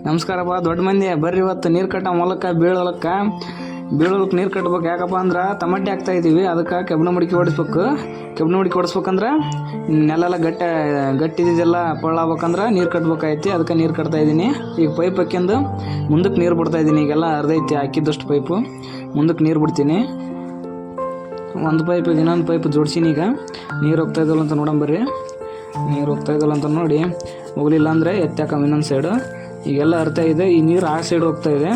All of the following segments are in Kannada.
ನಮಸ್ಕಾರಪ್ಪ ದೊಡ್ಡ ಮಂದಿ ಬರ್ರಿ ಇವತ್ತು ನೀರು ಕಟ್ಟ ಹೊಲಕ್ಕೆ ಬೀಳೋಲಕ್ಕೆ ನೀರು ಕಟ್ಬೇಕು. ಯಾಕಪ್ಪ ಅಂದ್ರೆ ಟಮಟೆ ಹಾಕ್ತಾ ಇದ್ದೀವಿ, ಅದಕ್ಕೆ ಕೆಬ್ಬಣ ಮಡಿಕೆ ಹೊಡಿಸ್ಬೇಕಂದ್ರೆ ನೆಲೆಲ್ಲ ಗಟ್ಟಿದ್ದೆಲ್ಲ ಪಳ್ಳಾಗ್ಬೇಕಂದ್ರೆ ನೀರು ಕಟ್ಬೇಕಾಯ್ತಿ. ಅದಕ್ಕೆ ನೀರು ಕಟ್ತಾ ಇದ್ದೀನಿ. ಈಗ ಪೈಪ್ ಹಾಕ್ಯಂದು ಮುಂದಕ್ಕೆ ನೀರು ಬಿಡ್ತಾ ಇದ್ದೀನಿ. ಈಗೆಲ್ಲ ಅರ್ಧೈತಿ ಹಾಕಿದ್ದಷ್ಟು ಪೈಪು ಮುಂದಕ್ಕೆ ನೀರು ಬಿಡ್ತೀನಿ. ಒಂದು ಪೈಪಿಗೆ ಇನ್ನೊಂದು ಪೈಪ್ ಜೋಡ್ಸೀನಿ. ಈಗ ನೀರು ಹೋಗ್ತಾ ಇದ್ದಲ್ಲ ಅಂತ ನೋಡಂಬರ್ರಿ. ನೀರು ಹೋಗ್ತಾ ಇದ್ದಲ್ಲ ಅಂತ ನೋಡಿ, ಹೋಗಲಿಲ್ಲ ಅಂದರೆ ಎತ್ತಾಕಮ್ಮ ಇನ್ನೊಂದು ಸೈಡು. ಈಗೆಲ್ಲ ಅರ್ಥ ಇದೆ. ಈ ನೀರು ಆ ಸೈಡ್ ಹೋಗ್ತಾ ಇದೆ.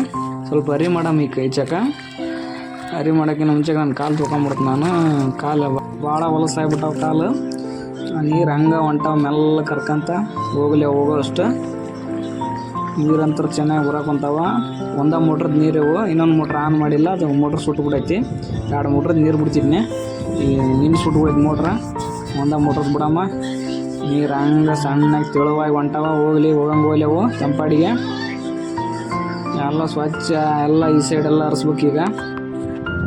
ಸ್ವಲ್ಪ ಅರಿ ಮಾಡಮ್ಮ. ಈ ಕೈ ಚಕ ಅರಿ ಮಾಡೋಕ್ಕಿಂತ ಮುಂಚೆ ನಾನು ಕಾಲು ತೊಗೊಂಬಿಡ್ತು. ನಾನು ಕಾಲು ಭಾಳ ಹೊಲಸಾಗ್ಬಿಟ್ಟವು ಕಾಲು. ನೀರು ಹಂಗೆ ಹೊಂಟಾವ ಮೆಲ್ಲ ಕರ್ಕಂತ ಹೋಗೋ ಅಷ್ಟು. ನೀರಂತರ ಚೆನ್ನಾಗಿ ಹೊರಕೊಂತಾವ. ಒಂದೇ ಮೋಟ್ರದ್ದು ನೀರು ಇವು, ಇನ್ನೊಂದು ಮೋಟ್ರ್ ಆನ್ ಮಾಡಿಲ್ಲ. ಅದು ಮೋಟ್ರ್ ಸುಟ್ಟು ಬಿಡೈತಿ. 2 ಮೋಟ್ರದ್ದು ನೀರು ಬಿಡ್ತಿದ್ನಿ. ಈ ನಿನ್ನ ಸುಟ್ಟು ಬಿಡೈತಿ ಮೋಟ್ರ. ಒಂದೇ ಮೋಟ್ರದ್ದು ಬಿಡಮ್ಮ. ನೀರು ಹಂಗೆ ಸಣ್ಣಗೆ ತೆಳುವಾಗಿ ಹೊಂಟಾವ. ಹೋಗಂಗೆ ಅವು ತಂಪಾಡಿಗೆ ಎಲ್ಲ ಸ್ವಚ್ಛ ಎಲ್ಲ ಈ ಸೈಡೆಲ್ಲ ಹರಿಸ್ಬೇಕು. ಈಗ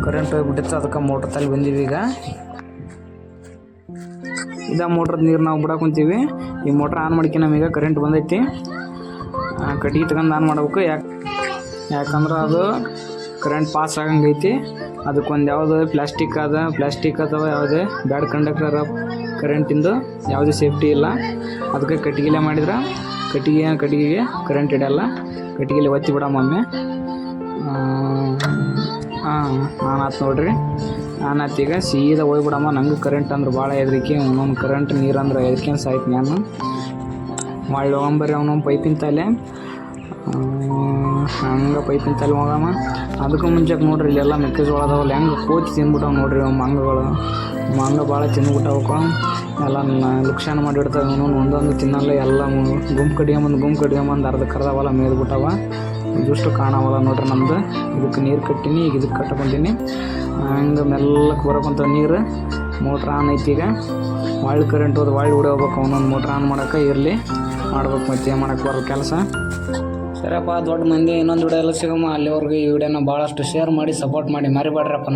ಕರೆಂಟ್ ಹೋಗ್ಬಿಟ್ಟಿತ್ತು, ಅದಕ್ಕೆ ಮೋಟ್ರ್ ತಲೆ ಬಂದೀವಿ. ಈಗ ಇದ ಮೋಟ್ರದ್ದು ನೀರು ನಾವು ಬಿಡಕ್ಕೆ ಕುಂತೀವಿ. ಈ ಮೋಟ್ರ್ ಆನ್ ಮಾಡ್ಕಿ ನಮೀಗ ಕರೆಂಟ್ ಬಂದೈತಿ. ಕಟ್ಟಿಗೆ ತಗೊಂಡು ಆನ್ ಮಾಡ್ಬೇಕು. ಯಾಕಂದ್ರೆ ಅದು ಕರೆಂಟ್ ಪಾಸ್ ಆಗಂಗೈತಿ. ಅದಕ್ಕೊಂದು ಯಾವುದೋ ಪ್ಲಾಸ್ಟಿಕ್ ಅಥವಾ ಯಾವುದೇ ಬ್ಯಾಡ್ ಕಂಡಕ್ಟರ್ ಕರೆಂಟಿಂದು ಯಾವುದೇ ಸೇಫ್ಟಿ ಇಲ್ಲ. ಅದಕ್ಕೆ ಕಟ್ಟಿಗೆಲೆ ಮಾಡಿದ್ರೆ ಕಟ್ಟಿಗೆಗೆ ಕರೆಂಟ್ ಹಿಡಿಯಲ್ಲ. ಕಟ್ಟಿಗೆಲೆ ಒತ್ತಿ ಬಿಡಮ್ಮೊಮ್ಮೆ. ನಾನು ಆತು ನೋಡ್ರಿ. ಈಗ ಸೀದಾ ಹೋಗ್ಬಿಡಮ್ಮ. ನಂಗೆ ಕರೆಂಟ್ ಅಂದ್ರೆ ಭಾಳ ಹೆದರಿಕೆ. ಅವನೊಂದು ಕರೆಂಟ್ ನೀರಂದ್ರೆ ಹೆದರಿಕೆ ಸಾಯ್ತು ನಾನು. ಮಾಡಿ ಹೋಗಂಬರ್ರಿ ಅವನೊಂದು ಪೈಪಿನ ತಲೆ. ಹಂಗೆ ಪೈಪಿನ ತಲೆ ಹೋಗಮ್ಮ. ಅದಕ್ಕೂ ಮುಂಚೆಗೆ ನೋಡ್ರಿ ಇಲ್ಲೆಲ್ಲ ಮೆಕ್ಕೆಜೋಳ ಅದಾವಲ್ಲ, ಹೆಂಗೆ ಕೋಚಿ ತಿಂದ್ಬಿಟ್ಟವು ನೋಡ್ರಿ. ಮಂಗಗಳು ಭಾಳ ತಿಂದ್ಬಿಟ್ಟವಕ್ಕ. ಎಲ್ಲ ಲುಕ್ಷಾನ ಮಾಡಿಡ್ತಾವೆ. ಒಂದೊಂದು ತಿನ್ನಲ್ಲ. ಎಲ್ಲ ಗುಂಪು ಕಡಿಗೊಂಬಂದು ಅರ್ಧಕ್ಕರ್ಧವಲ್ಲ ಮೇದ್ಬಿಟ್ಟವ. ಇದಿಷ್ಟು ಕಾಣವಲ್ಲ ನೋಡ್ರಿ ನಮ್ದು. ಇದಕ್ಕೆ ನೀರು ಕಟ್ಟೀನಿ. ಈಗ ಇದಕ್ಕೆ ಕಟ್ಕೊಂತೀನಿ. ಹಂಗೆ ಮೆಲ್ಲಕ್ಕೆ ಬರೋಕ್ಕಂತ ನೀರು. ಮೋಟ್ರ್ ಆನ್ ಐತಿ. ಈಗ ಒಳ್ಳೆ ಕರೆಂಟ್ ಹೋದ ಹೊಡೆ ಹೋಗ್ಬೇಕು. ಅವನೊಂದು ಮೋಟ್ರ್ ಆನ್ ಮಾಡೋಕೆ ಇರಲಿ ಮಾಡ್ಬೇಕು. ಮತ್ತೆ ಮಾಡೋಕ್ಕೆ ಬರೋ ಕೆಲಸ. ಸರಿಯಪ್ಪ ದೊಡ್ಡ ಮಂದಿ, ಇನ್ನೊಂದು ವಿಡಿಯೋ ಎಲ್ಲ ಸಿಗಮ್ಮ. ಅಲ್ಲಿವರೆಗೂ ಈ ವಿಡಿಯೋನ ಭಾಳಷ್ಟು ಶೇರ್ ಮಾಡಿ ಸಪೋರ್ಟ್ ಮಾಡಿ ಮರಿಬೇಡ್ರಪ್ಪ.